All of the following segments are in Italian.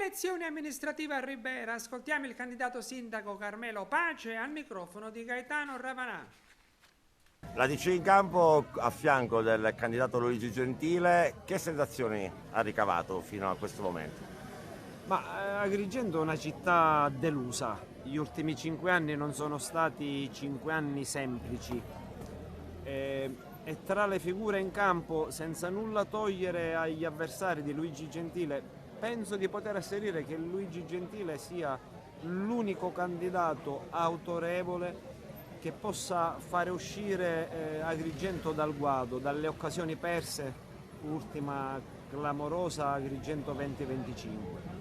elezioni amministrative a Ribera, ascoltiamo il candidato sindaco Carmelo Pace al microfono di Gaetano Ravanà. La DC in campo a fianco del candidato Luigi Gentile, che sensazioni ha ricavato fino a questo momento? Agrigento è una città delusa. Gli ultimi 5 anni non sono stati 5 anni semplici. E tra le figure in campo, senza nulla togliere agli avversari di Luigi Gentile, penso di poter asserire che Luigi Gentile sia l'unico candidato autorevole che possa fare uscire Agrigento dal guado, dalle occasioni perse, ultima clamorosa Agrigento 2025.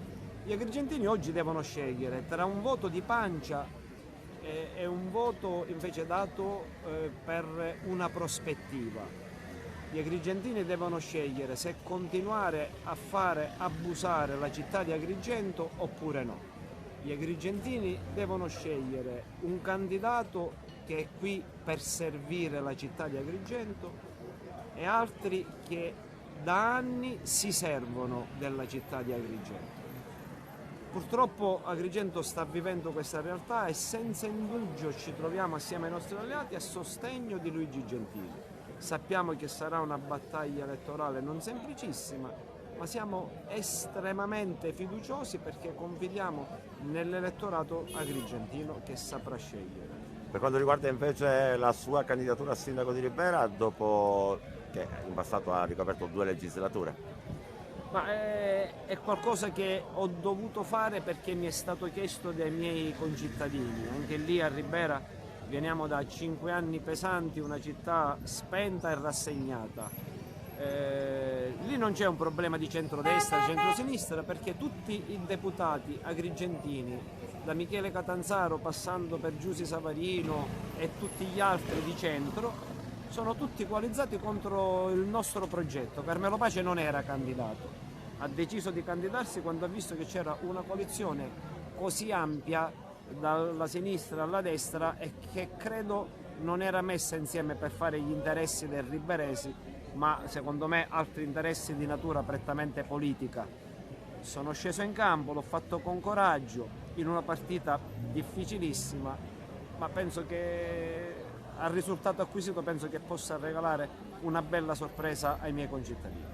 Gli agrigentini oggi devono scegliere tra un voto di pancia e un voto invece dato per una prospettiva. Gli agrigentini devono scegliere se continuare a fare abusare la città di Agrigento oppure no. Gli agrigentini devono scegliere un candidato che è qui per servire la città di Agrigento e altri che da anni si servono della città di Agrigento. Purtroppo Agrigento sta vivendo questa realtà e senza indugio ci troviamo assieme ai nostri alleati a sostegno di Luigi Gentile. Sappiamo che sarà una battaglia elettorale non semplicissima, ma siamo estremamente fiduciosi perché confidiamo nell'elettorato agrigentino che saprà scegliere. Per quanto riguarda invece la sua candidatura a sindaco di Ribera, dopo che in passato ha ricoperto 2 legislature? È qualcosa che ho dovuto fare perché mi è stato chiesto dai miei concittadini. Anche lì a Ribera veniamo da 5 anni pesanti, una città spenta e rassegnata. Lì non c'è un problema di centrodestra, centrosinistra, perché tutti i deputati agrigentini, da Michele Catanzaro passando per Giusy Savarino e tutti gli altri di centro, sono tutti coalizzati contro il nostro progetto. Carmelo Pace non era candidato, ha deciso di candidarsi quando ha visto che c'era una coalizione così ampia dalla sinistra alla destra e che credo non era messa insieme per fare gli interessi dei riberesi, ma secondo me altri interessi di natura prettamente politica. Sono sceso in campo, l'ho fatto con coraggio, in una partita difficilissima, ma penso che al risultato acquisito penso che possa regalare una bella sorpresa ai miei concittadini.